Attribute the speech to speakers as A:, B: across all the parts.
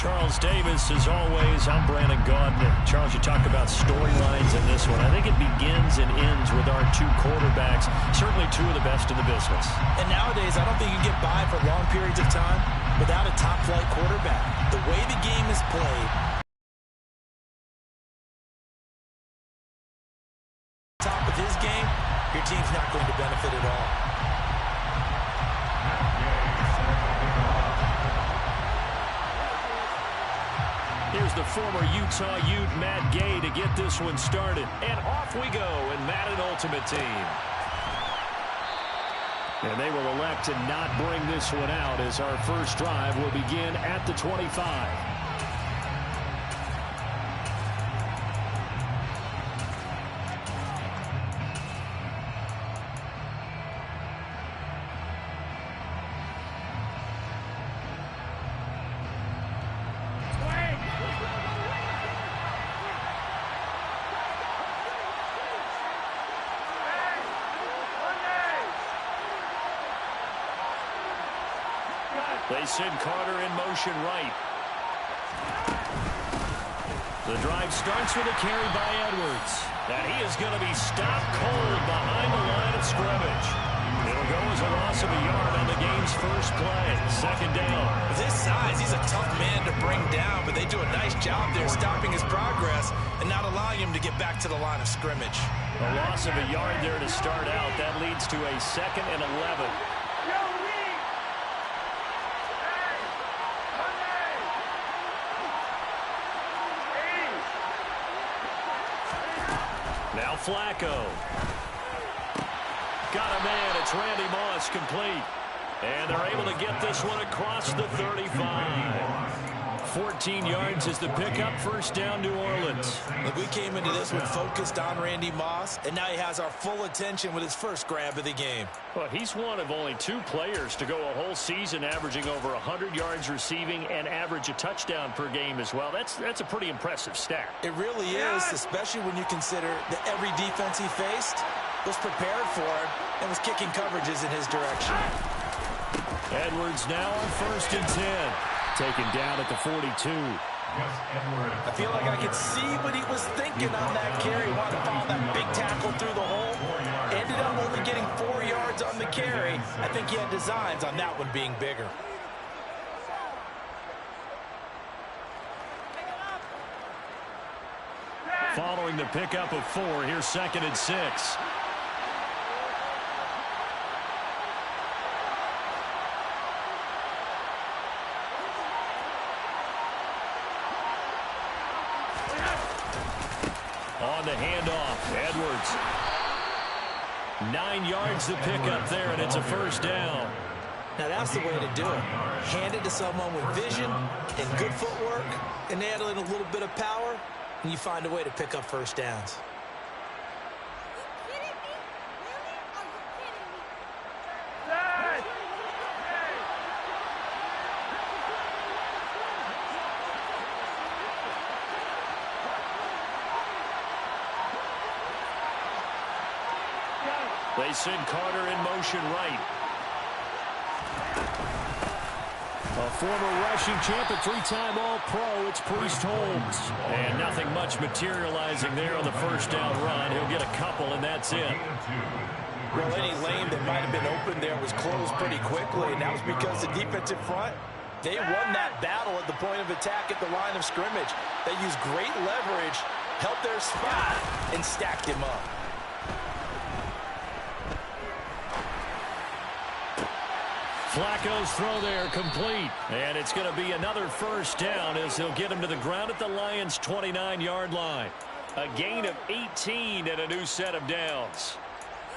A: Charles Davis, as always. I'm Brandon Gaudin. Charles, you talk about storylines in this one. I think it begins and ends with our two quarterbacks, certainly two of the best in the business.
B: And nowadays, I don't think you can get by for long periods of time without a top-flight quarterback. The way the game is played, top of his game, your team's not going to benefit at all.
A: Here's the former Utah Ute, Matt Gay, to get this one started. And off we go in Madden Ultimate Team. And they will elect to not bring this one out as our first drive will begin at the 25. They send Carter in motion right. The drive starts with a carry by Edwards. And he is going to be stopped cold behind the line of scrimmage. It'll go as a loss of a yard on the game's first play. Second down.
B: With his size, he's a tough man to bring down, but they do a nice job there stopping his progress and not allowing him to get back to the line of scrimmage.
A: A loss of a yard there to start out. That leads to a 2nd and 11. Now Flacco. Got a man. It's Randy Moss, complete. And they're able to get this one across the 35. 14 yards is the pickup. First down, New Orleans.
B: Look, we came into this one focused on Randy Moss, and now he has our full attention with his first grab of the game.
A: Well, he's one of only 2 players to go a whole season averaging over 100 yards receiving and average a touchdown per game as well. That's a pretty impressive stat.
B: It really is, especially when you consider that every defense he faced was prepared for him and was kicking coverages in his direction.
A: Edwards now on 1st and 10. Taken down at the 42.
B: I feel like I could see what he was thinking on that carry. Wanted to follow that big tackle through the hole. Ended up only getting 4 yards on the carry. I think he had designs on that one being bigger.
A: Following the pickup of 4, here's 2nd and 6. On the handoff, Edwards. 9 yards to pick up there, and it's a first down.
B: Now that's the way to do it. Hand it to someone with vision and good footwork, and add in a little bit of power, and you find a way to pick up first downs.
A: They send Carter in motion right. A former rushing champ, a 3-time All-Pro, it's Priest Holmes. And nothing much materializing there on the first down run. He'll get a couple, and that's it.
B: Well, any lane that might have been open there was closed pretty quickly, and that was because the defensive front, they won that battle at the point of attack at the line of scrimmage. They used great leverage, held their spot, and stacked him up.
A: Flacco's throw there complete. And it's going to be another first down as they'll get him to the ground at the Lions' 29-yard line. A gain of 18 and a new set of downs.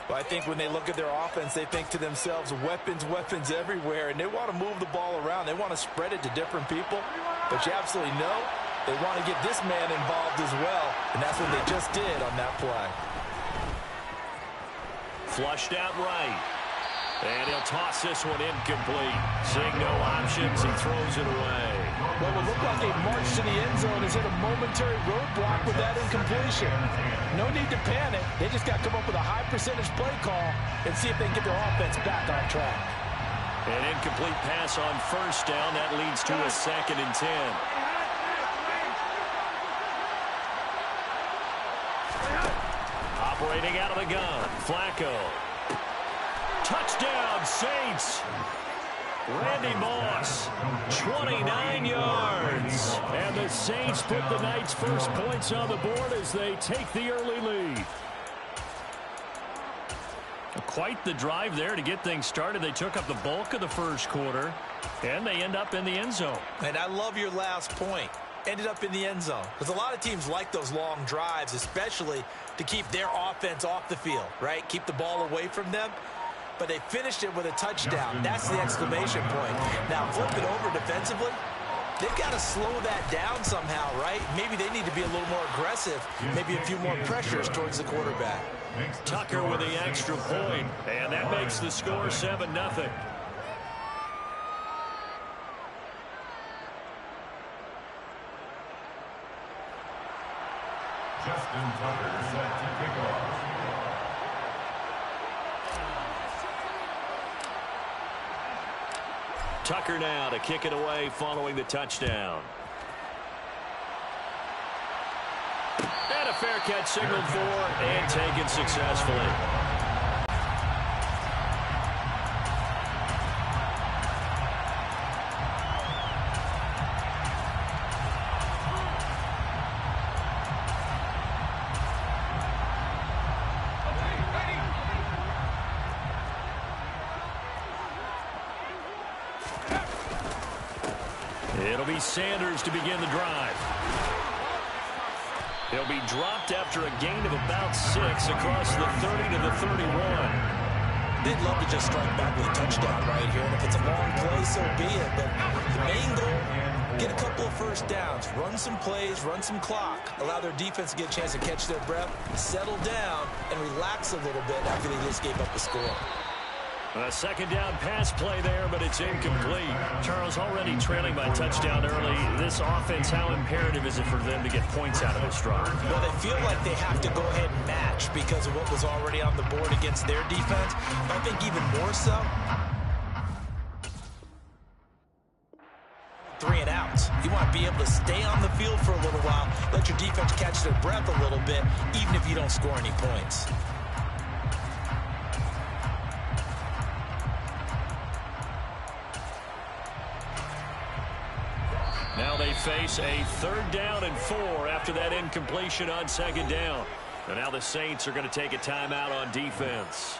B: Well, I think when they look at their offense, they think to themselves, weapons, weapons everywhere, and they want to move the ball around. They want to spread it to different people. But you absolutely know they want to get this man involved as well, and that's what they just did on that play.
A: Flushed out right. And he'll toss this one incomplete. Seeing no options, he throws it away.
B: What would look like a march to the end zone is hit a momentary roadblock with that incompletion. No need to panic. They just got to come up with a high percentage play call and see if they can get their offense back on track.
A: An incomplete pass on first down. That leads to a 2nd and 10. Operating out of the gun, Flacco. Touchdown, Saints. Randy Moss, 29 yards. And the Saints put the night's first points on the board as they take the early lead. Quite the drive there to get things started. They took up the bulk of the first quarter, and they end up in the end zone.
B: And I love your last point. Ended up in the end zone. Because a lot of teams like those long drives, especially to keep their offense off the field, right? Keep the ball away from them. But they finished it with a touchdown. That's the exclamation point. Now, flip it over defensively. They've got to slow that down somehow, right? Maybe they need to be a little more aggressive. Maybe a few more pressures towards the quarterback.
A: Tucker with the extra point, and that makes the score 7-0.
C: Justin Tucker set to kick off.
A: Tucker now to kick it away following the touchdown. And a fair catch signaled for and taken successfully. It'll be Sanders to begin the drive. He'll be dropped after a gain of about 6 across the 30 to the 31.
B: They'd love to just strike back with a touchdown right here. And if it's a long play, so be it. But the main goal, get a couple of first downs, run some plays, run some clock, allow their defense to get a chance to catch their breath, settle down, and relax a little bit after they just gave up the score.
A: A second down pass play there, but it's incomplete. Charles, already trailing by touchdown early. This offense, how imperative is it for them to get points out of this drive?
B: Well, they feel like they have to go ahead and match because of what was already on the board against their defense. I think even more so, 3 and outs. You want to be able to stay on the field for a little while, let your defense catch their breath a little bit, even if you don't score any points.
A: Now they face a 3rd down and 4 after that incompletion on 2nd down. And now the Saints are going to take a timeout on defense.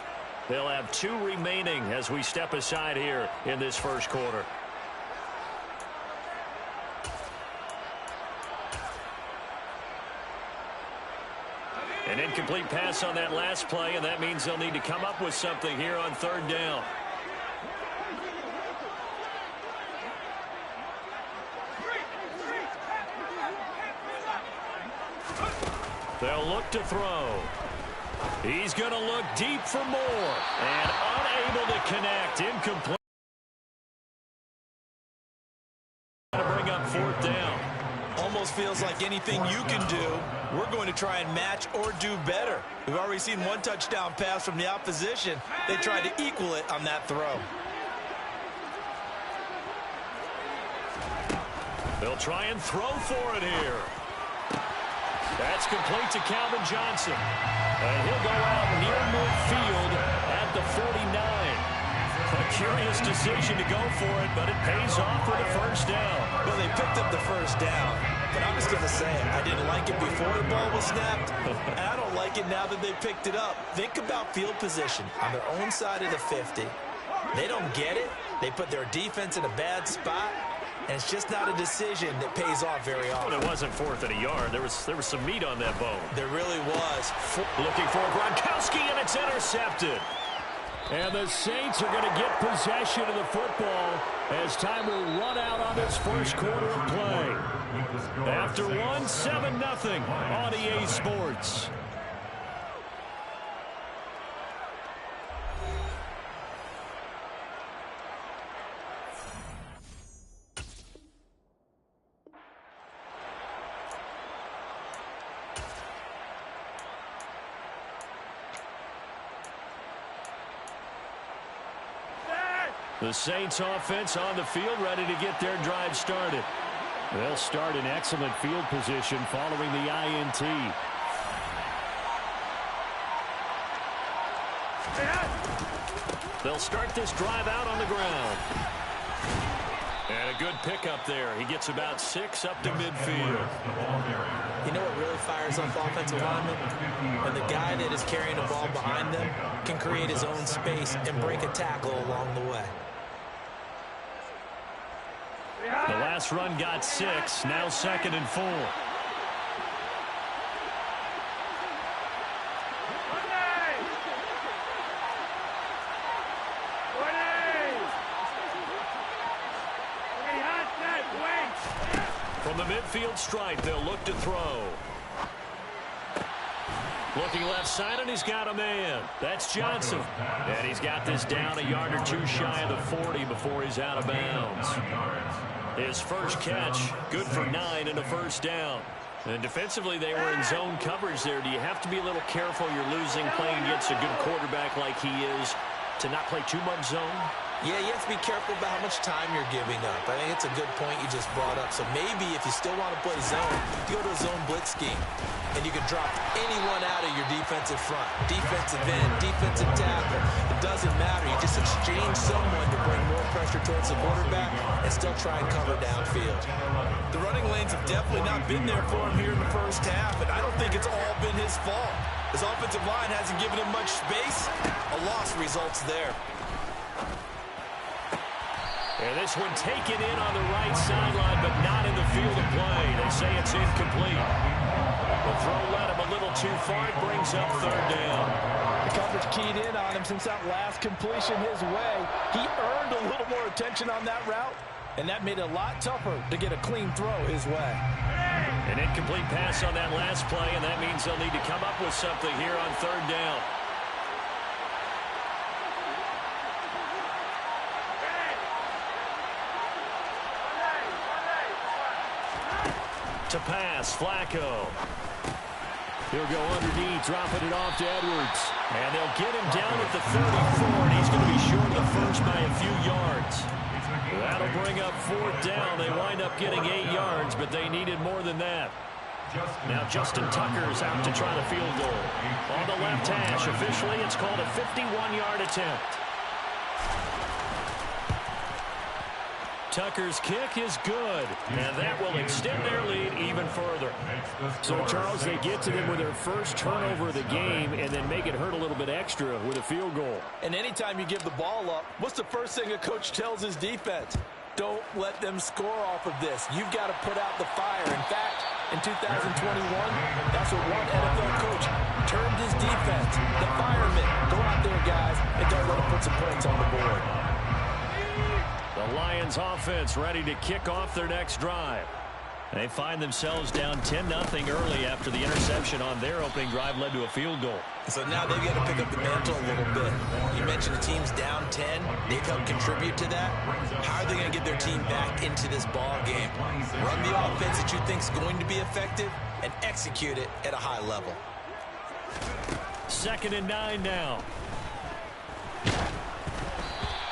A: They'll have 2 remaining as we step aside here in this first quarter. An incomplete pass on that last play, and that means they'll need to come up with something here on 3rd down. They'll look to throw. He's going to look deep for more. And unable to connect. Incomplete. To bring up 4th down.
B: Almost feels like anything you can do, we're going to try and match or do better. We've already seen 1 touchdown pass from the opposition. They tried to equal it on that throw.
A: They'll try and throw for it here. That's complete to Calvin Johnson. And he'll go out near midfield at the 49. A curious decision to go for it, but it pays off for the 1st down.
B: Well, they picked up the 1st down, but I was going to say, I didn't like it before the ball was snapped, and I don't like it now that they picked it up. Think about field position on their own side of the 50. They don't get it. They put their defense in a bad spot. And it's just not a decision that pays off very often.
A: Well, it wasn't 4th and a yard. There was some meat on that bone.
B: There really was.
A: Looking for Gronkowski, and it's intercepted. And the Saints are going to get possession of the football as time will run out on this first quarter of play. After 1, 7-0 on EA Sports. The Saints offense on the field ready to get their drive started. They'll start in excellent field position following the INT. They'll start this drive out on the ground. And a good pickup there. He gets about 6 up to midfield.
B: You know what really fires up offensive linemen? When the guy that is carrying the ball behind them can create his own space and break a tackle along the way.
A: The last run got 6. Now 2nd and 4. From the midfield stripe, they'll look to throw. Looking left side, and he's got a man. That's Johnson. And he's got this down a yard or 2 shy of the 40 before he's out of bounds. His first catch, good for 9 and a first down. And defensively, they were in zone coverage there. Do you have to be a little careful? You're losing playing against a good quarterback like he is to not play too much zone?
B: Yeah, you have to be careful about how much time you're giving up. I think it's a good point you just brought up. So maybe if you still want to play zone, you go to a zone blitz scheme. And you can drop anyone out of your defensive front. Defensive end, defensive tackle. It doesn't matter. You just exchange someone to bring more pressure towards the quarterback and still try and cover downfield. The running lanes have definitely not been there for him here in the first half, and I don't think it's all been his fault. His offensive line hasn't given him much space. A loss results there.
A: And this one taken in on the right sideline, but not in the field of play. They say it's incomplete. The throw led him a little too far. It brings up 3rd down.
B: The coverage keyed in on him since that last completion his way. He earned a little more attention on that route, and that made it a lot tougher to get a clean throw his way.
A: An incomplete pass on that last play, and that means they'll need to come up with something here on 3rd down. To pass, Flacco. He'll go underneath, dropping it off to Edwards. And they'll get him down at the 34, and he's going to be short of the first by a few yards. That'll bring up 4th down. They wind up getting 8 yards, but they needed more than that. Now Justin Tucker's out to try the field goal. On the left hash, officially it's called a 51-yard attempt. Tucker's kick is good, and that will extend their lead even further. So, Charles, they get to them with their first turnover of the game and then make it hurt a little bit extra with a field goal.
B: And anytime you give the ball up, what's the first thing a coach tells his defense? Don't let them score off of this. You've got to put out the fire. In fact, in 2021, that's what one NFL coach termed his defense, the firemen. Go out there, guys, and don't let them put some points on the board.
A: The Lions offense ready to kick off their next drive. They find themselves down 10-0 early after the interception on their opening drive led to a field goal.
B: So now they've got to pick up the mantle a little bit. You mentioned the team's down 10. They've helped contribute to that. How are they going to get their team back into this ball game? Run the offense that you think is going to be effective and execute it at a high level.
A: 2nd and 9 now.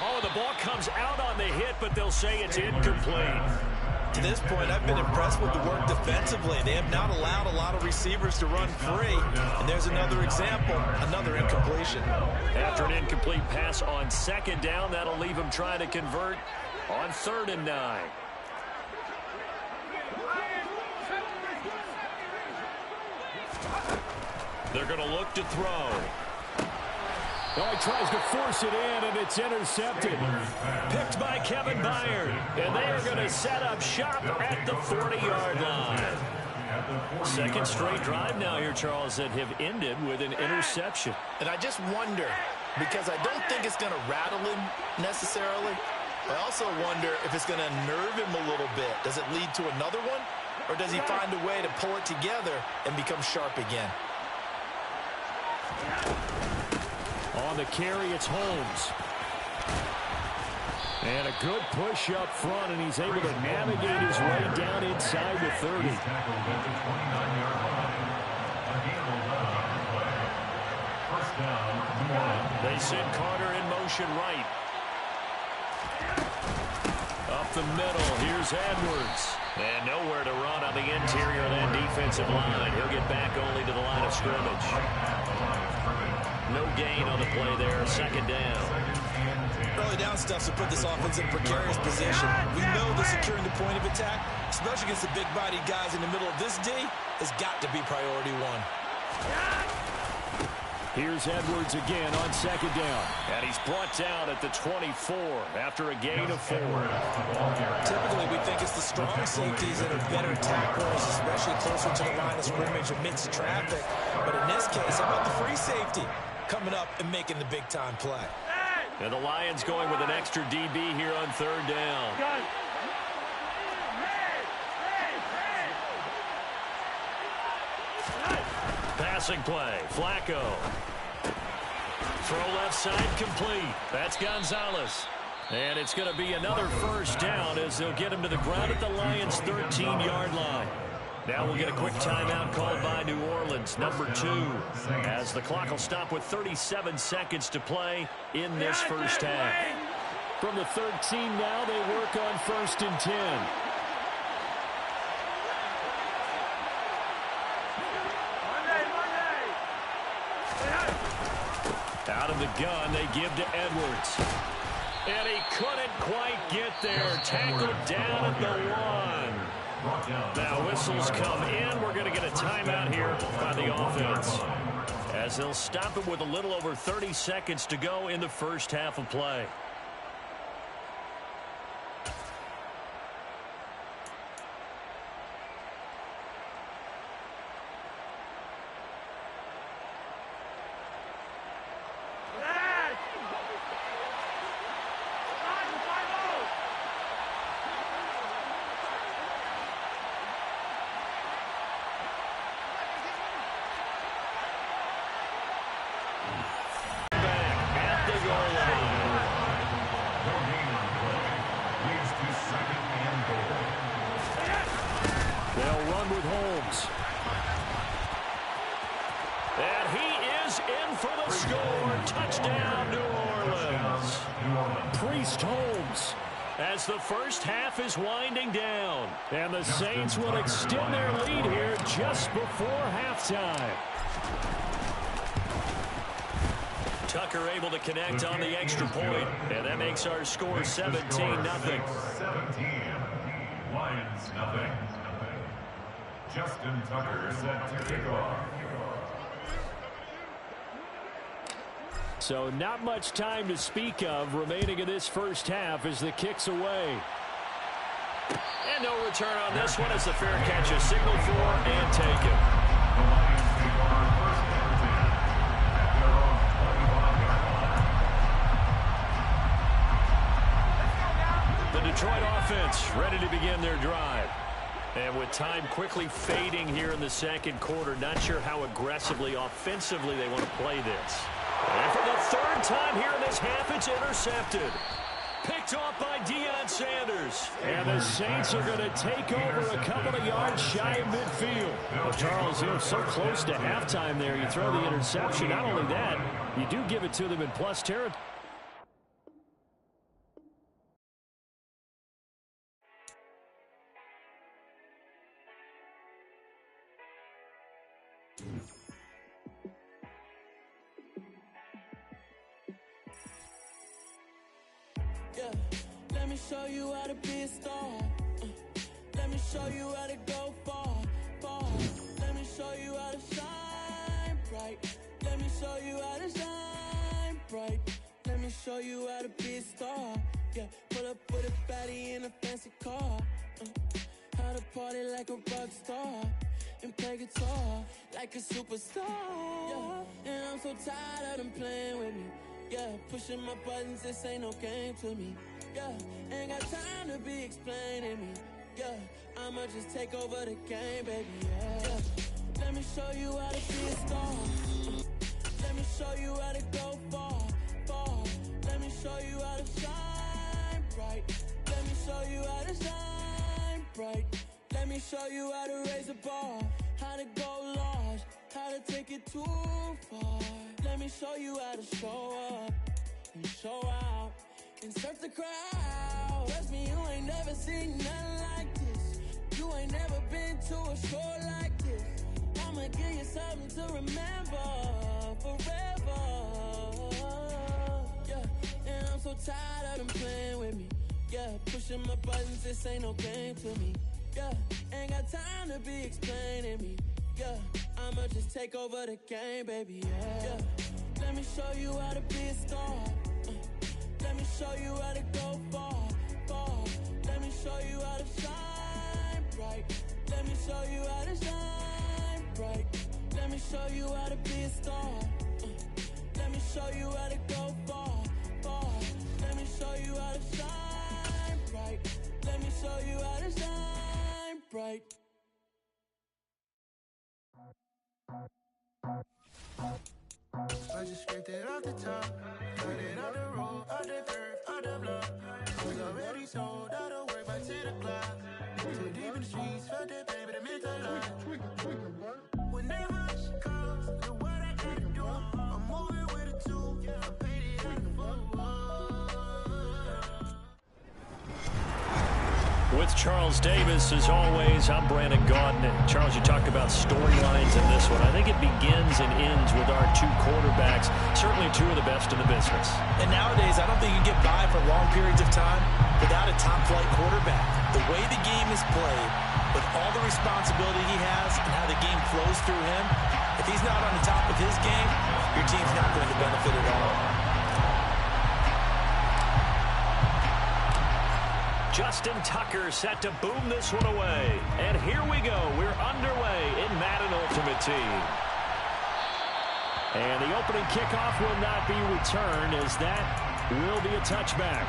A: Oh, the ball comes out on the hit, but they'll say it's incomplete.
B: To this point, I've been impressed with the work defensively. They have not allowed a lot of receivers to run free. And there's another example, another incompletion.
A: After an incomplete pass on 2nd down, that'll leave them trying to convert on 3rd and 9. They're going to look to throw. Oh, he tries to force it in, and it's intercepted. Picked by Kevin Byard. And they are going to set up shop at the 40-yard line. 2nd straight drive now here, Charles, that have ended with an interception.
B: And I just wonder, because I don't think it's going to rattle him necessarily. I also wonder if it's going to nerve him a little bit. Does it lead to another one? Or does he find a way to pull it together and become sharp again?
A: On the carry, it's Holmes. And a good push up front, and he's able to navigate his way down inside the 30. They send Carter in motion right. Up the middle, here's Edwards. And nowhere to run on the interior of that defensive line. He'll get back only to the line of scrimmage. No gain on the play there, second down.
B: Early down stuff to put this offense in a precarious position. We know that securing the point of attack, especially against the big-bodied guys in the middle of this D, has got to be priority one.
A: Here's Edwards again on second down. And he's brought down at the 24 after a gain of 4.
B: Typically, we think it's the strong safeties that are better tacklers, especially closer to the line of scrimmage amidst traffic. But in this case, how about the free safety coming up and making the big-time play?
A: And the Lions going with an extra DB here on third down. Passing play, Flacco. Throw left side complete. That's Gonzalez. And it's going to be another first down as they'll get him to the ground at the Lions' 13-yard line. Now we'll get a quick timeout called by New Orleans, number 2, as the clock will stop with 37 seconds to play in this first half. From the 13 now, they work on 1st and 10. Out of the gun, they give to Edwards. And he couldn't quite get there. Tackled down at the 1. Now whistles come in. We're going to get a timeout here by the offense, as they'll stop it with a little over 30 seconds to go in the first half of play. As the first half is winding down, and the Saints will extend their lead here just before halftime. Tucker able to connect on the extra point, and that makes our score 17-0.
C: 17, Lions nothing. Justin Tucker set to kick off.
A: So not much time to speak of remaining in this first half as the kick's away. And no return on this one as the fair catch is signaled for and taken. The Detroit offense ready to begin their drive. And with time quickly fading here in the second quarter, not sure how aggressively, offensively they want to play this. And for the third time here in this half, it's intercepted. Picked off by Deion Sanders. And the Saints are going to take over a couple of yards shy of midfield. Well, Charles, you know, so close to halftime there. You throw the interception. Not only that, you do give it to them in plus territory.
D: Yeah, let me show you how to be a star. Let me show you how to go far, far. Let me show you how to shine bright. Let me show you how to shine bright. Let me show you how to be a star. Yeah, pull up with a baddie in a fancy car. How to party like a rock star and play guitar like a superstar. Yeah, and I'm so tired of them playing with me. Yeah, pushing my buttons, this ain't no game to me. Yeah, ain't got time to be explaining me. Yeah, I'ma just take over the game, baby. Yeah, let me show you how to be a star. Let me show you how to go far, far. Let me show you how to shine bright. Let me show you how to shine bright. Let me show you how to raise the bar, how to go large, how to take it too far. Let me show you how to show up and show out and surf the crowd. Trust me, you ain't never seen nothing like this. You ain't never been to a show like this. I'ma give you something to remember forever. pushing my buttons, this ain't no game to me. Yeah, ain't got time to be explaining me. Yeah, I'ma just take over the game, baby. Yeah, let me show you how to be a star. Let me show you how to go far, far. Let me show you how to shine bright. Let me show you how to shine bright. Let me show you how to be a star. Let me show you how to go far, far. Let me show you how to shine bright. Let me show you how to shine bright.
E: I just scraped it off the top, cut it off the road, off the curve, off the block. Was already sold, out of work by 10 o'clock. Too deep in the streets, felt that baby, that meant a lot. Whenever she calls, look what I gotta do. I'm moving with a two, I paid it out the full.
A: With Charles Davis, as always, I'm Brandon Gaudin. Charles, you talked about storylines in this one. I think it begins and ends with our two quarterbacks, certainly two of the best in the business.
B: And nowadays, I don't think you can get by for long periods of time without a top-flight quarterback. The way the game is played, with all the responsibility he has and how the game flows through him, if he's not on the top of his game, your team's not going to benefit at all.
A: Justin Tucker set to boom this one away. And here we go. We're underway in Madden Ultimate Team. And the opening kickoff will not be returned, as that will be a touchback.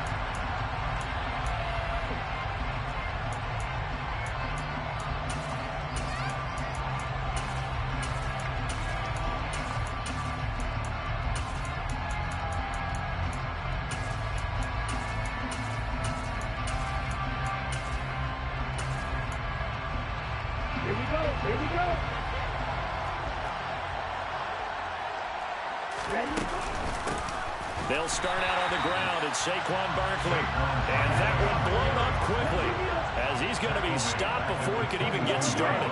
A: They'll start out on the ground at Saquon Barkley. And that one blown up quickly, as he's going to be stopped before he can even get started.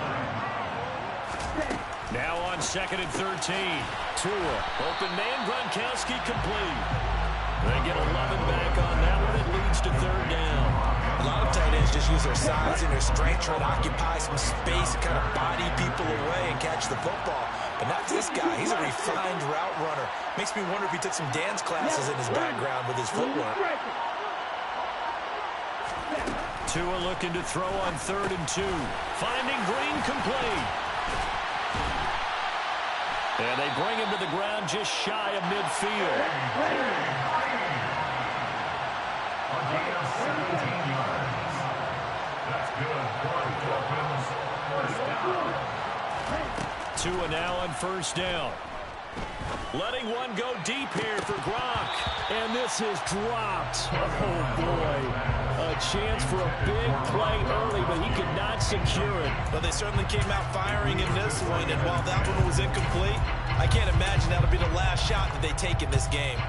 A: Now on 2nd and 13. Tua, open man, Gronkowski complete. They get 11 back on that one. It leads to 3rd down.
B: A lot of tight ends just use their size and their strength, try to occupy some space and kind of body people away and catch the football. But not this guy. He's a refined route runner. Makes me wonder if he took some dance classes in his background with his footwork.
A: Tua looking to throw on 3rd and 2. Finding Green complete. And they bring him to the ground just shy of midfield.
C: A gain of 17 yards. That's good for the Dolphins. 1st down.
A: Tua now on 1st down. Letting one go deep here for Gronk. And this is dropped. Oh, boy. A chance for a big play early, but he could not secure it.
B: Well, they certainly came out firing in this one, and while that one was incomplete, I can't imagine that'll be the last shot that they take in this game.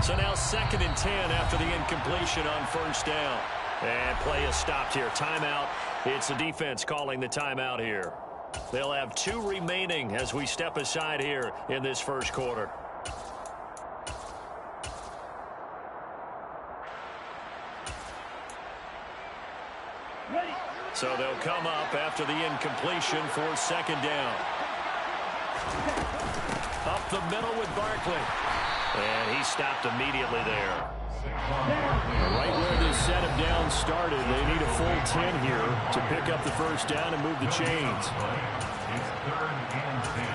A: So now 2nd and 10 after the incompletion on 1st down. And play is stopped here. Timeout. It's the defense calling the timeout here. They'll have 2 remaining as we step aside here in this 1st quarter. So they'll come up after the incompletion for 2nd down. Up the middle with Barkley. And he stopped immediately there. Right where this set of downs started, they need a full 10 here to pick up the 1st down and move the chains.
C: It's 3rd and 10.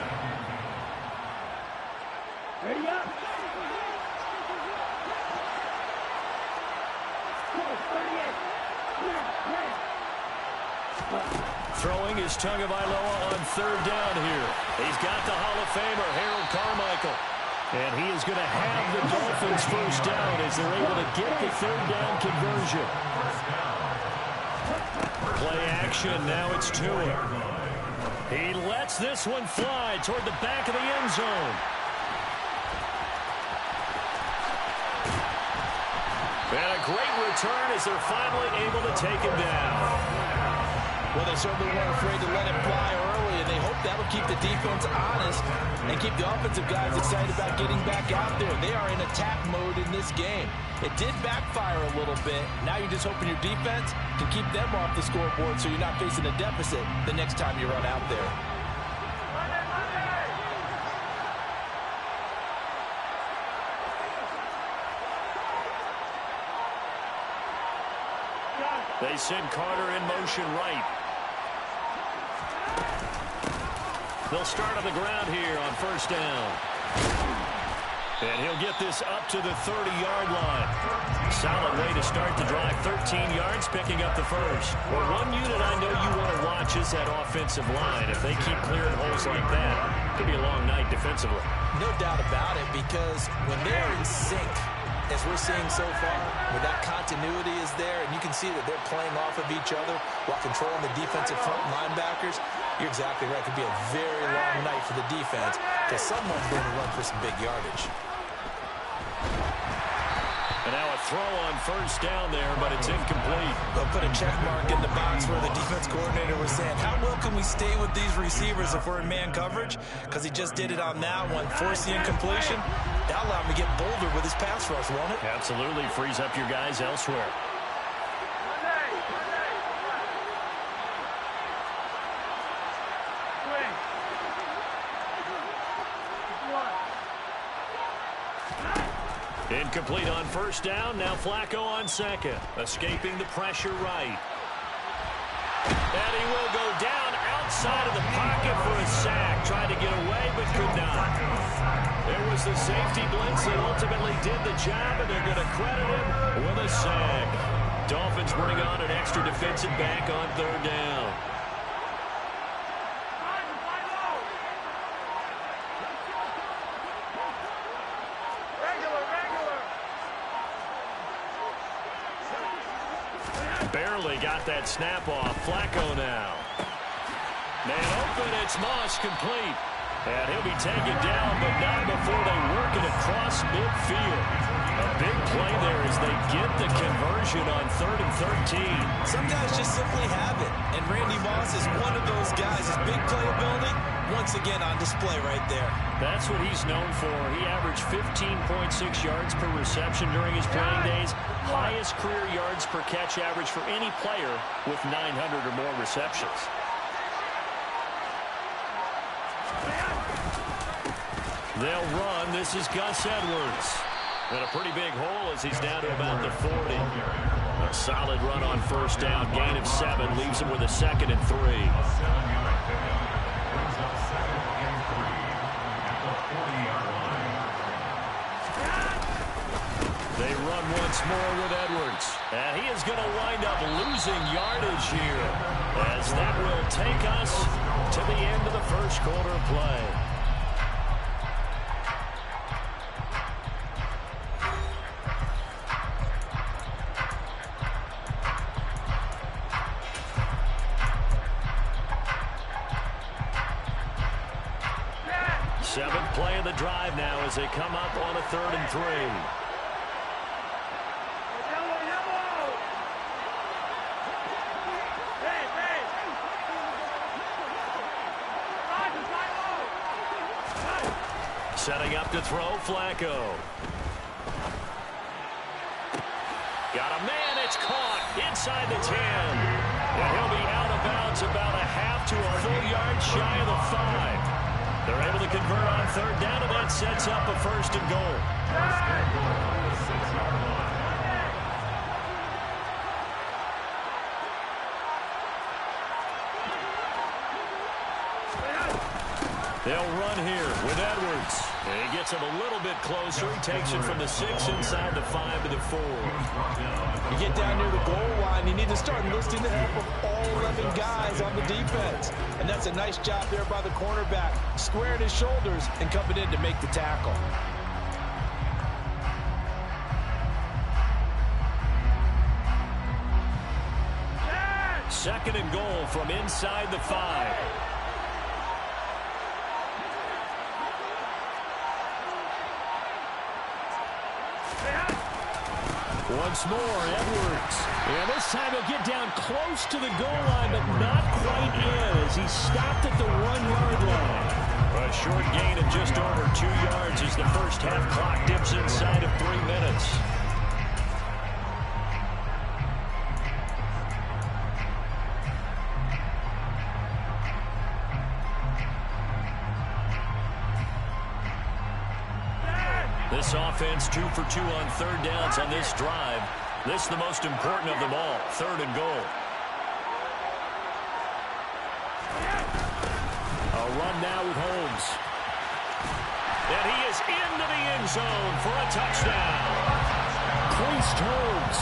F: Ready up.
A: Throwing is Tagovailoa on 3rd down here. He's got the Hall of Famer, Harold Carmichael. And he is going to have the Dolphins 1st down as they're able to get the 3rd down conversion. Play action, now it's Tua. He lets this one fly toward the back of the end zone. And a great return as they're finally able to take him down.
B: Well, they certainly weren't afraid to let it fly early, and they hope that'll keep the defense honest and keep the offensive guys excited about getting back out there. They are in attack mode in this game. It did backfire a little bit. Now you're just hoping your defense can keep them off the scoreboard so you're not facing a deficit the next time you run out there.
A: They send Carter in motion right. They'll start on the ground here on first down. And he'll get this up to the 30-yard line. Solid way to start the drive. 13 yards, picking up the first. Well, one unit I know you want to watch is that offensive line. If they keep clearing holes like that, it could be a long night defensively.
B: No doubt about it, because when they're in sync, as we're seeing so far, where that continuity is there, and you can see that they're playing off of each other while controlling the defensive front linebackers, you're exactly right. It could be a very long night for the defense because someone's going to run for some big yardage.
A: And now a throw on first down there, but it's incomplete.
B: They'll put a check mark in the box where the defense coordinator was saying, how well can we stay with these receivers if we're in man coverage? Because he just did it on that one, force the incompletion. That'll allow him to get bolder with his pass rush, won't it?
A: Absolutely. Frees up your guys elsewhere. Incomplete on first down. Now Flacco on second. Escaping the pressure right. And he will go down outside of the pocket for a sack. Tried to get away, but could not. There was the safety blitz that ultimately did the job, and they're going to credit him with a sack. Dolphins bring on an extra defensive back on third down. Barely got that snap off. Flacco now. Man open, it's Moss, complete. And he'll be taken down, but not before they work it across midfield. A big play there as they get the conversion on 3rd and 13.
B: Some guys just simply have it, and Randy Moss is one of those guys. His big playability, once again on display right there.
A: That's what he's known for. He averaged 15.6 yards per reception during his playing days. Highest career yards per catch average for any player with 900 or more receptions. They'll run. This is Gus Edwards. And a pretty big hole as he's down to about the 40. A solid run on first down. Gain of 7 leaves him with a 2nd and 3. They run once more with Edwards. And he is going to wind up losing yardage here, as that will take us to the end of the first quarter of play. Seventh play of the drive now as they come up on a 3rd and 3. Setting up to throw, Flacco. Got a man, it's caught inside the 10. And he'll be out of bounds about a half to a full yard shy of the 5. They're able to convert on 3rd down, and that sets up a 1st and goal. They'll run here with Edwards. And he gets him a little bit closer. He takes it from the 6 inside the 5 to the 4.
B: You get down near the goal line, you need to start enlisting the help of all 11 guys on the defense. And that's a nice job there by the cornerback, squaring his shoulders and coming in to make the tackle.
A: Second and goal from inside the 5. Once more, Edwards. And this time he'll get down close to the goal line, but not quite in as he stopped at the 1-yard line. A short gain of just over 2 yards as the first half clock dips inside of 3 minutes. This offense 2 for 2 on third downs on this drive. This is the most important of them all, 3rd and goal. A run now with Holmes. And he is into the end zone for a touchdown. Priest Holmes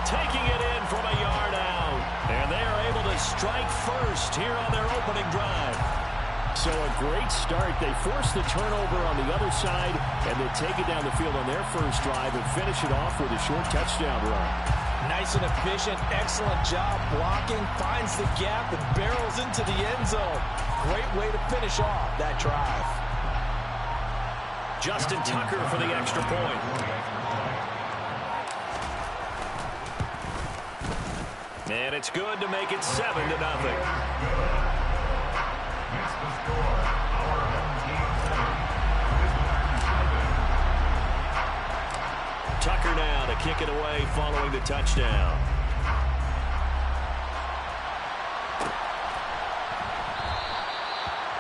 A: taking it in from a yard out. And they are able to strike first here on their opening drive. So a great start. They force the turnover on the other side, and they take it down the field on their first drive and finish it off with a short touchdown run.
B: Nice and efficient, excellent job blocking, finds the gap and barrels into the end zone. Great way to finish off that drive.
A: Justin Tucker for the extra point. And it's good to make it 7-0. Tucker now to kick it away following the touchdown.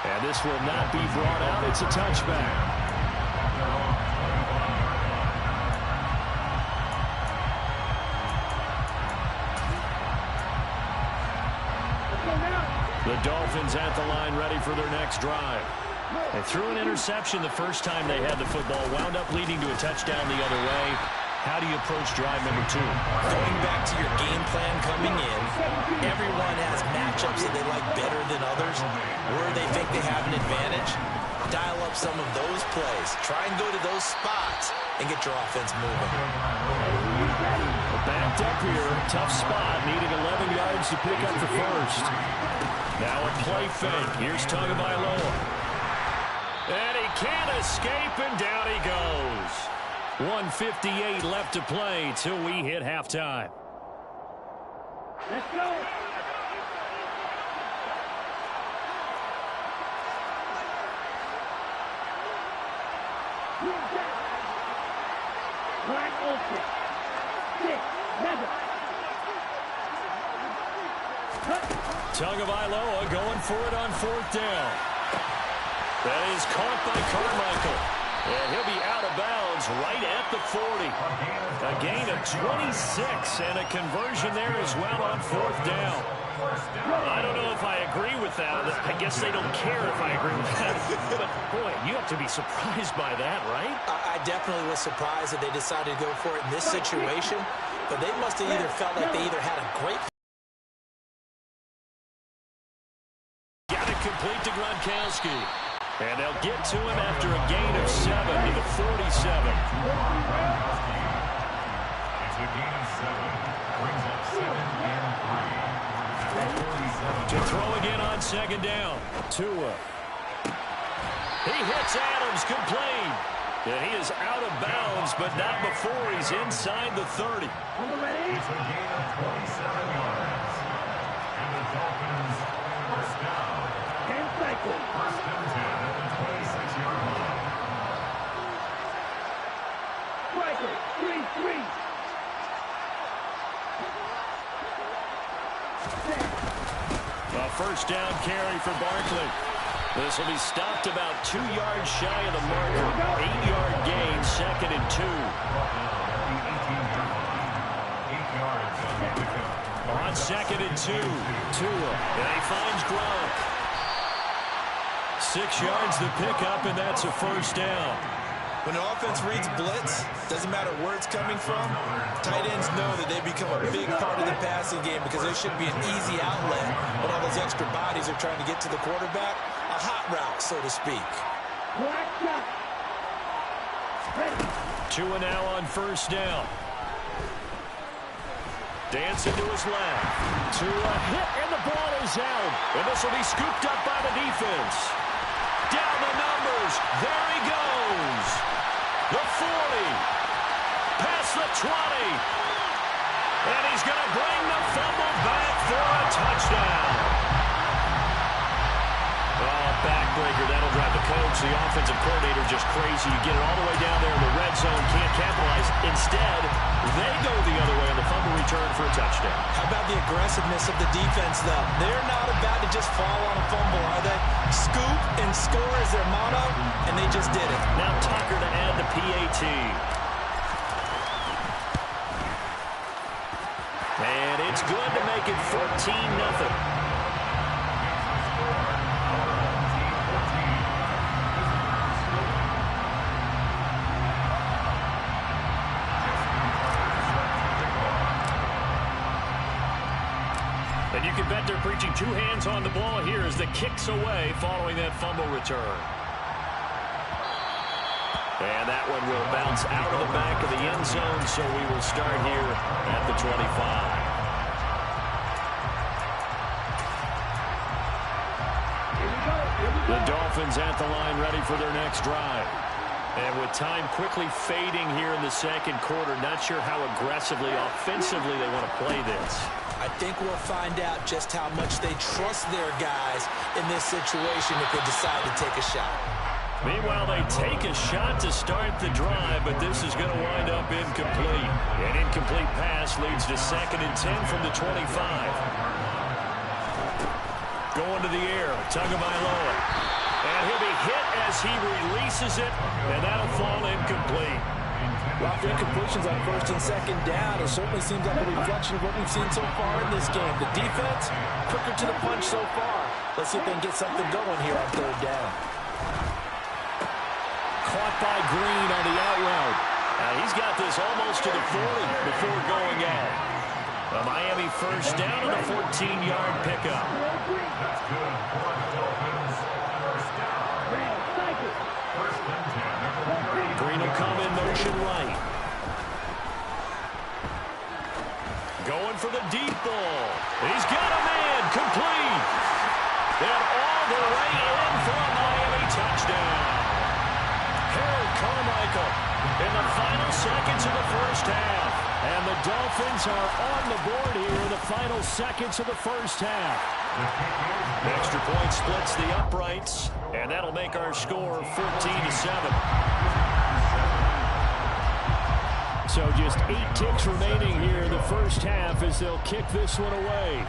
A: And this will not be brought out. It's a touchback. The Dolphins at the line ready for their next drive. They threw an interception the first time they had the football, wound up leading to a touchdown the other way. How do you approach drive number 2?
B: Going back to your game plan coming in, everyone has matchups that they like better than others, where they think they have an advantage. Dial up some of those plays. Try and go to those spots and get your offense moving.
A: Backed up here, tough spot, needing 11 yards to pick up the first. Now a play fake. Here's Tagovailoa. And he can't escape, and down he goes. 1:58 left to play till we hit halftime.
F: Let's go. Black open. 6, 7.
A: Tagovailoa going for it on 4th down. That is caught by Carmichael. And he'll be out of bounds right at the 40. A gain of 26 and a conversion there as well on 4th down. I don't know if I agree with that. I guess they don't care if I agree with that. But, boy, you have to be surprised by that, right?
B: I definitely was surprised that they decided to go for it in this situation. But they must have either felt like they either had a great...
A: Got it complete to Gronkowski. And they'll get to him after a gain of 7 to the 47.
C: It's a gain of 7. Brings up 2nd and 3.
A: To throw again on 2nd down. Tua. He hits Adams complete. And he is out of bounds, but not before he's inside the 30.
C: It's a gain of 27 yards. And the Dolphins first down.
F: 10 cycles.
C: 1st and 10 at the 26-yard line.
F: Striker, 3-3.
A: A first down carry for Barkley. This will be stopped about 2 yards shy of the marker. 8-yard gain, 2nd and 2.
C: 8 yards on the pickup.
A: On 2nd and 2. Tua. And he finds Gronk. 6 yards the pickup, and that's a first down.
B: When an offense reads blitz, doesn't matter where it's coming from, tight ends know that they become a big part of the passing game because there should be an easy outlet when all those extra bodies are trying to get to the quarterback. A hot route, so to speak.
F: Black shot. Ready.
A: Tua now on first down. Dancing to his left. Tua hit, and the ball is out. And this will be scooped up by the defense. Down the numbers. There he goes. The 40. Past the 20. And he's going to bring the fumble back for a touchdown. Oh, backbreaker. That'll drive the coach, the offensive coordinator, just crazy. You get it all the way down there in the red zone, can't capitalize. Instead, they go the other way on the fumble return for a touchdown.
B: How about the aggressiveness of the defense, though? They're not about to just fall on a fumble, are they? Scoop and score is their motto, and they just did it.
A: Now Tucker to add the PAT. And it's good to make it 14-0. And you can bet they're preaching two hands on the ball here as the kick's away following that fumble return. And that one will bounce out of the back of the end zone, so we will start here at the 25. The Dolphins at the line ready for their next drive. And with time quickly fading here in the second quarter, not sure how aggressively, offensively they want to play this.
B: I think we'll find out just how much they trust their guys in this situation if they decide to take a shot.
A: Meanwhile, they take a shot to start the drive, but this is going to wind up incomplete. An incomplete pass leads to 2nd and 10 from the 25. Going to the air, Tagovailoa. And he'll be hit as he releases it, and that'll fall incomplete.
B: Well, after incompletions on 1st and 2nd down, it certainly seems like a reflection of what we've seen so far in this game. The defense, quicker to the punch so far. Let's see if they can get something going here on 3rd down.
A: Caught by Green on the out route. He's got this almost to the 40 before going out. A Miami 1st down and a 14-yard pickup.
C: That's good for the Dolphins. 1st down. First and 10.
A: Green will come in motion right. Going for the deep ball. He's got a man complete. And all the way in for a Miami touchdown. Harold Carmichael in the final seconds of the 1st half. And the Dolphins are on the board here in the final seconds of the 1st half. Extra point splits the uprights, and that'll make our score 14-7. So just 8 ticks remaining here in the 1st half as they'll kick this one away.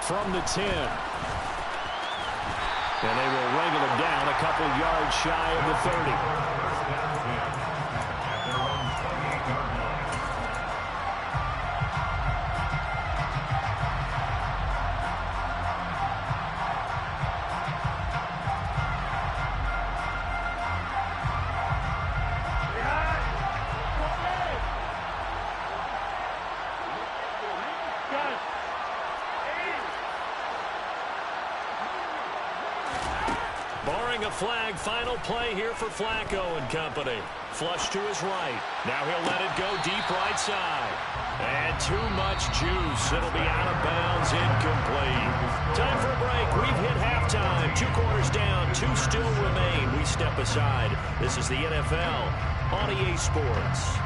A: From the 10. And they will wrangle him down a couple yards shy of the 30. Barring a flag, final play here for Flacco and company. Flush to his right. Now he'll let it go deep right side. And too much juice. It'll be out of bounds, incomplete. Time for a break. We've hit halftime. 2 quarters down, 2 still remain. We step aside. This is the NFL on EA Sports.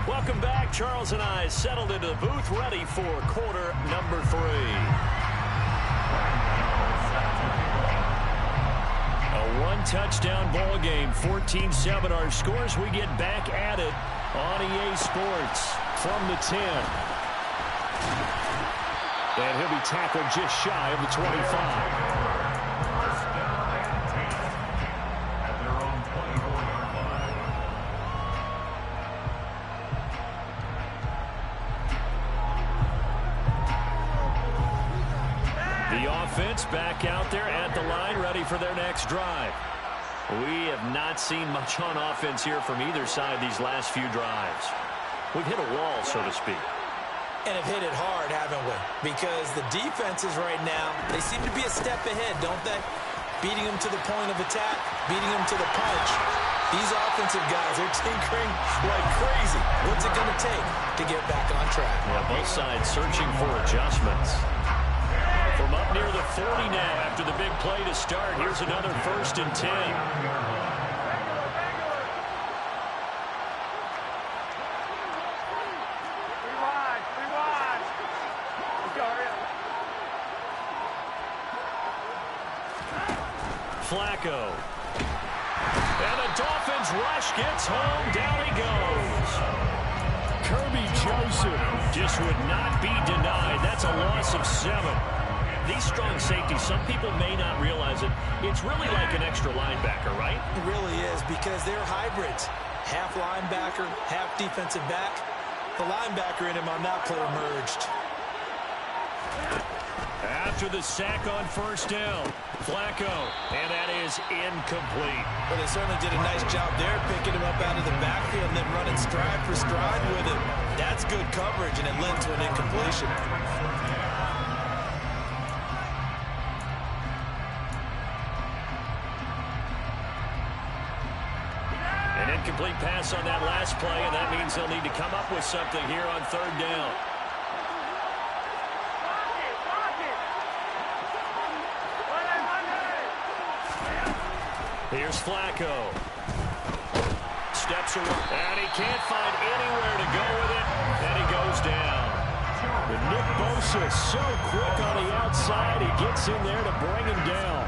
A: Welcome back. Charles and I settled into the booth, ready for quarter number 3. A 1-touchdown ball game, 14-7 our scores. We get back at it on EA Sports from the 10. And he'll be tackled just shy of the 25. Offense back out there at the line, ready for their next drive. We have not seen much on offense here from either side these last few drives. We've hit a wall, so to speak.
B: And have hit it hard, haven't we? Because the defenses right now, they seem to be a step ahead, don't they? beating them to the point of attack, beating them to the punch. These offensive guys, they're tinkering like crazy. What's it going to take to get back on track?
A: Yeah, both sides searching for adjustments. From up near the 40 now after the big play to start, here's another 1st and 10. Flacco. And the Dolphins rush gets home. Down he goes. Kirby Joseph just would not be denied. That's a loss of 7. These strong safeties, some people may not realize it. It's really like an extra linebacker, right?
B: It really is, because they're hybrids. Half linebacker, half defensive back. The linebacker in him on that play emerged.
A: After the sack on 1st down, Flacco, and that is incomplete.
B: But they certainly did a nice job there, picking him up out of the backfield and then running stride for stride with him. That's good coverage, and it led to an incompletion.
A: An incomplete pass on that last play, and that means they'll need to come up with something here on 3rd down. Here's Flacco. Steps away, and he can't find anywhere to go with it, and he goes down. But Nick Bosa is so quick on the outside, he gets in there to bring him down.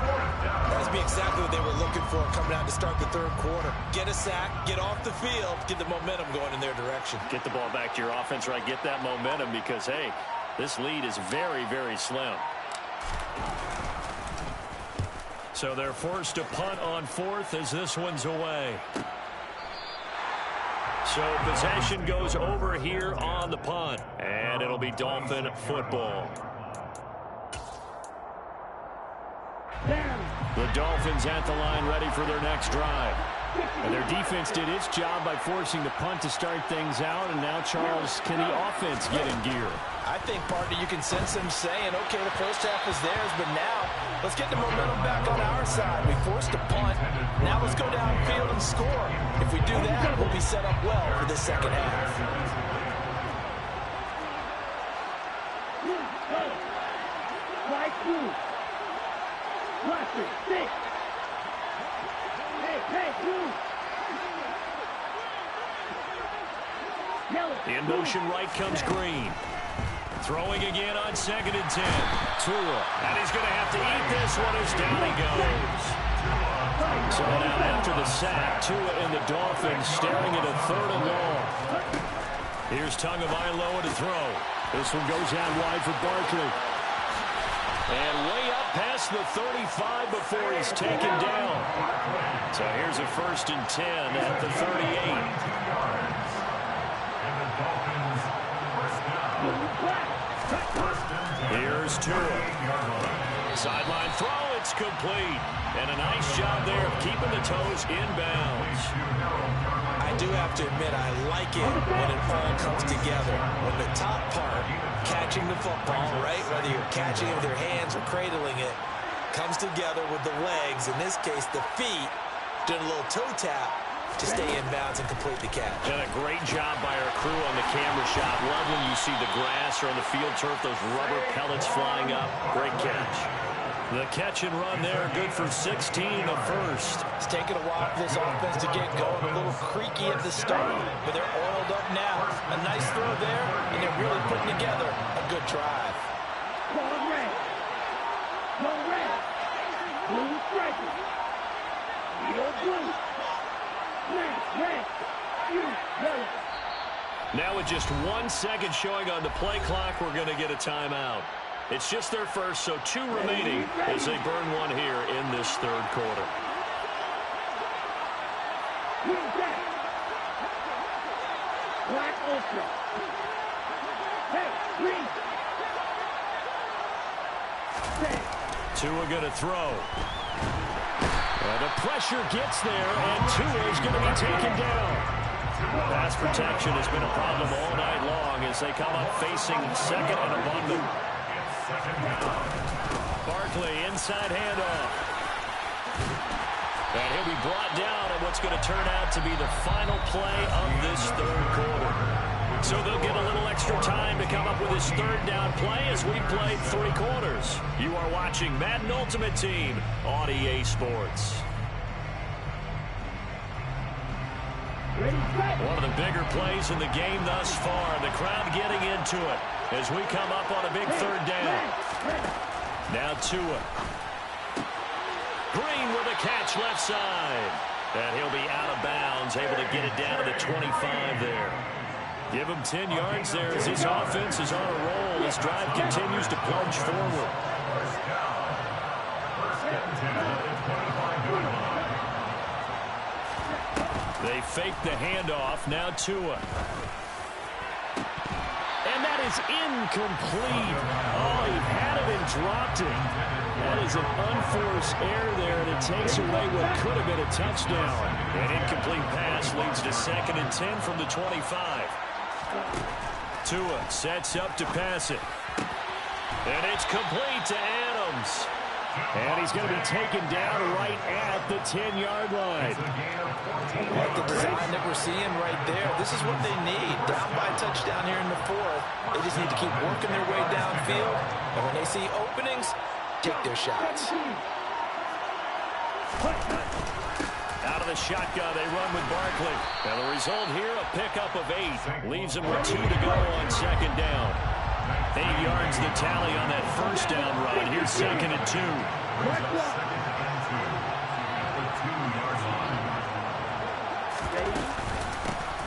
B: That must be exactly what they were looking for coming out to start the 3rd quarter. Get a sack, get off the field, get the momentum going in their direction.
A: Get the ball back to your offense, right? Get that momentum because, hey, this lead is very, very slim. So they're forced to punt on 4th as this one's away. So possession goes over here on the punt, and it'll be Dolphin football. The Dolphins at the line ready for their next drive. And their defense did its job by forcing the punt to start things out, and now, Charles, can the offense get in gear?
B: I think, partner, you can sense them saying, okay, the first half was theirs, but now let's get the momentum back on our side. We forced a punt. Now let's go downfield and score. If we do that, we'll be set up well for the second half.
A: In motion right comes Green. Throwing again on 2nd and 10. Tua. And he's going to have to eat this one as down he goes. So now after the sack, Tua and the Dolphins staring at a 3rd and long. Here's Tagovailoa to throw. This one goes out wide for Barkley. And way up past the 35 before he's taken down. So here's a 1st and 10 at the 38. Here's Tua. Sideline throw, it's complete. And a nice job there of keeping the toes inbounds.
B: I do have to admit, I like it when it all comes together. When the top part, catching the football, right, whether you're catching it with your hands or cradling it, comes together with the legs, in this case the feet, doing a little toe tap to stay in bounds and complete the catch.
A: And a great job by our crew on the camera shot. Love when you see the grass or on the field turf, those rubber pellets flying up. Great catch. The catch and run there, good for 16 of 1st.
B: It's taken a while for this offense to get going. A little creaky at the start, but they're oiled up now. A nice throw there, and they're really putting together a good drive.
F: Blue striker. Yellow blue. Red.
A: Now with just 1 second showing on the play clock, we're going to get a timeout. It's just their first, so 2 remaining as they burn one here in this 3rd quarter.
F: Black Ultra. Hey, green.
A: Tua going to throw. The pressure gets there, and Tua is going to be taken down. Pass protection has been a problem all night long as they come up facing 2nd and abundant. Barkley inside handoff. And he'll be brought down on what's going to turn out to be the final play of this third quarter. So they'll get a little extra time to come up with his third down play as we played 3 quarters. You are watching Madden Ultimate Team on EA Sports. One of the bigger plays in the game thus far. The crowd getting into it as we come up on a big third down. Now Tua. Green with a catch left side. And he'll be out of bounds, able to get it down to the 25 there. Give him 10 yards there as his offense is on a roll. This drive continues to plunge forward.
C: First down. First and 10 at the 25-yard line.
A: They fake the handoff. Now Tua. And that is incomplete. Oh, he had it and dropped it. That is an unforced error there, and it takes away what could have been a touchdown. An incomplete pass leads to 2nd and 10 from the 25. Tua sets up to pass it. And it's complete to Adams. And he's going to be taken down right at the 10-yard line.
B: Like the design that we're seeing right there. This is what they need. Down by a touchdown here in the 4th. They just need to keep working their way downfield. And when they see openings, take their shots.
A: Out of the shotgun, they run with Barkley. And the result here, a pickup of 8. Leaves them with 2 to go on 2nd down. 8 yards the tally on that first down run. Here's 2nd and 2.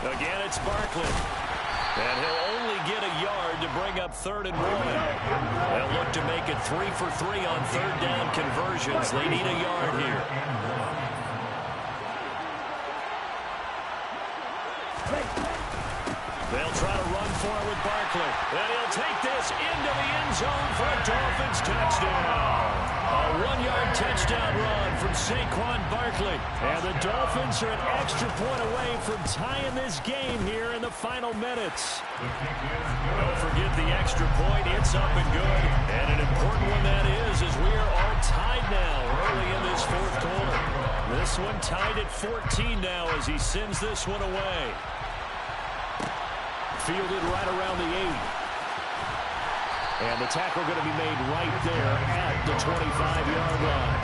A: Again, it's Barkley. And he'll only get a yard to bring up 3rd and 1. They'll look to make it 3 for 3 on 3rd down conversions. They need a yard here. They'll try to run for it with Barkley. And he'll take this into the end zone for a Dolphins touchdown. A 1-yard touchdown run from Saquon Barkley. And the Dolphins are an extra point away from tying this game here in the final minutes. Don't forget the extra point. It's up and good. And an important one that is, as we are all tied now early in this 4th quarter. This one tied at 14 now as he sends this one away. Fielded right around the 8. And the tackle going to be made right there at the 25-yard line.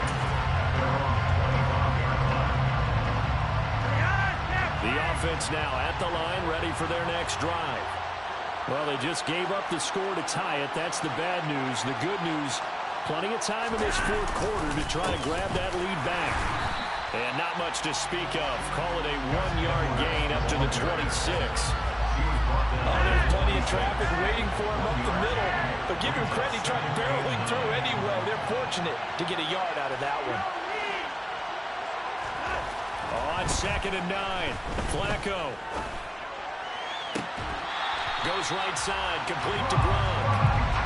A: The offense now at the line, ready for their next drive. Well, they just gave up the score to tie it. That's the bad news. The good news, plenty of time in this 4th quarter to try to grab that lead back. And not much to speak of. Call it a 1-yard gain up to the 26.
B: Oh, there's plenty of traffic waiting for him up the middle. But give him credit, he tried barreling through anyway. They're fortunate to get a yard out of that one.
A: On 2nd and 9, Flacco. Goes right side, complete to Brown.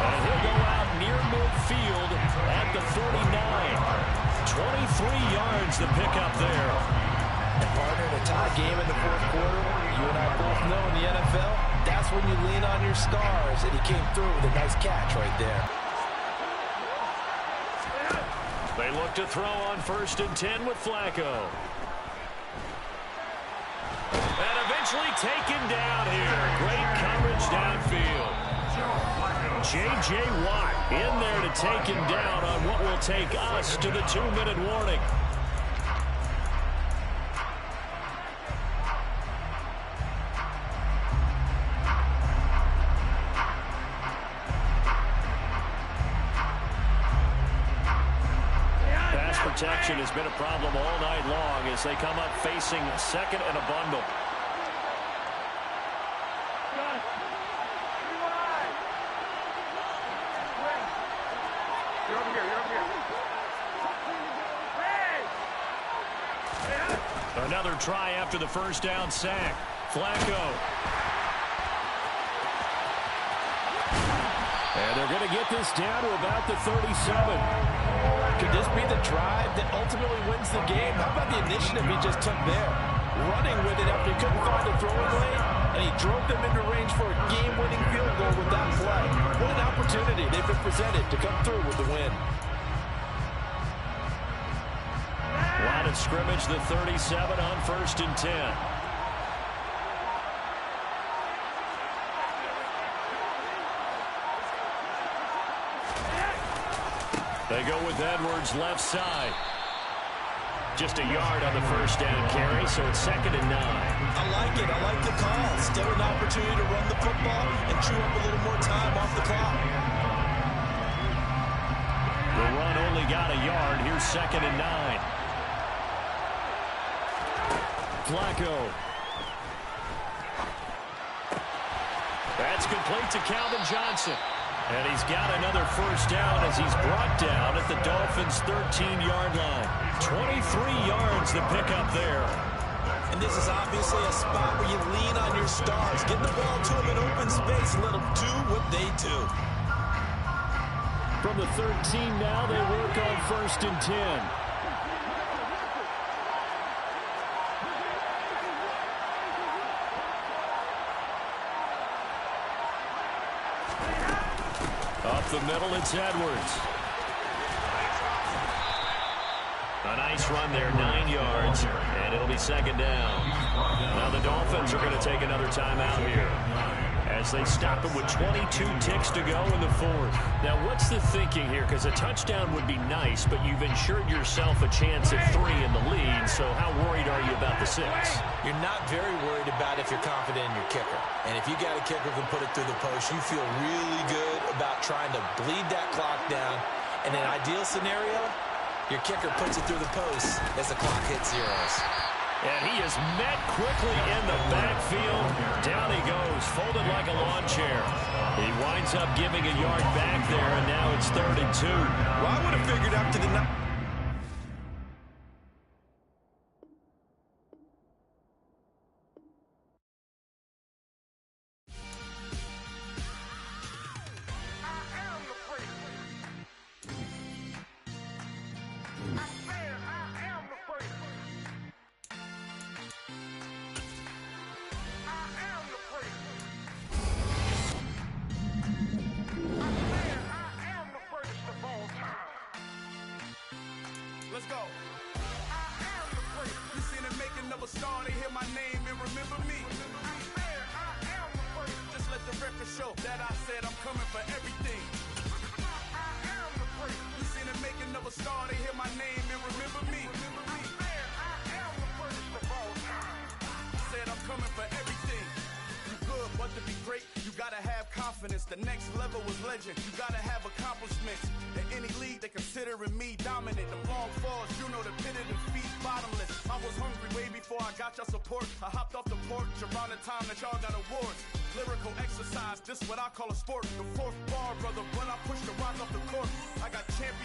A: And he'll go out near midfield at the 49. 23 yards the pickup there.
B: And partner, in a tie game in the 4th quarter, you and I both know in the NFL, that's when you lean on your stars, and he came through with a nice catch right there.
A: They look to throw on 1st and 10 with Flacco. And eventually taken down here. Great coverage downfield. J.J. Watt in there to take him down on what will take us to the 2-minute warning. Protection has been a problem all night long as they come up facing 2nd and a bundle. Another try after the first down sack. Flacco. And they're going to get this down to about the 37.
B: Could this be the drive that ultimately wins the game? How about the initiative he just took there? Running with it after he couldn't find a throwing lane, and he drove them into range for a game-winning field goal with that play. What an opportunity they've been presented to come through with the win.
A: line of scrimmage, the 37 on 1st and 10. They go with Edwards left side. Just a yard on the first down carry, so it's 2nd and 9.
B: I like it. I like the call. Still an opportunity to run the football and chew up a little more time off the clock.
A: The run only got a yard. Here's 2nd and 9. Flacco. That's complete to Calvin Johnson. And he's got another first down as he's brought down at the Dolphins' 13-yard line. 23 yards the pickup there.
B: And this is obviously a spot where you lean on your stars. Get the ball to them in open space and let them do what they do.
A: From the 13 now, they work on 1st and 10. Up the middle, it's Edwards. A nice run there, 9 yards, and it'll be 2nd down. Now the Dolphins are going to take another timeout here as they stop it with 22 ticks to go in the 4th. Now, what's the thinking here? Because a touchdown would be nice, but you've ensured yourself a chance at 3 in the lead, so how worried are you about the 6?
B: You're not very worried about if you're confident in your kicker. And if you got a kicker who can put it through the post, you feel really good about trying to bleed that clock down. In an ideal scenario, your kicker puts it through the post as the clock hits zeros.
A: And he is met quickly in the backfield. Down he goes, folded like a lawn chair. He winds up giving a yard back there, and now it's 3rd and 2.
B: Well, I would have figured after the...
E: Let's go. I am the great. You seen the making of a star, they hear my name and remember me. I am the great. Just let the record show that I said I'm coming for everything. I am the great. You seen the making of a star, they hear my name and remember me. I am the greatest of all time. Said I'm coming for everything. You good, but to be great, you gotta have confidence. The next level was legend. You gotta have accomplishments. In any league, they considering me dominant. The long falls, you know the pit of defeat, bottomless. I was hungry way before I got your support. I hopped off the porch around the time that y'all got awards. Lyrical exercise, this what I call a sport. The 4th bar, brother, when I push the rock off the court. I got champions.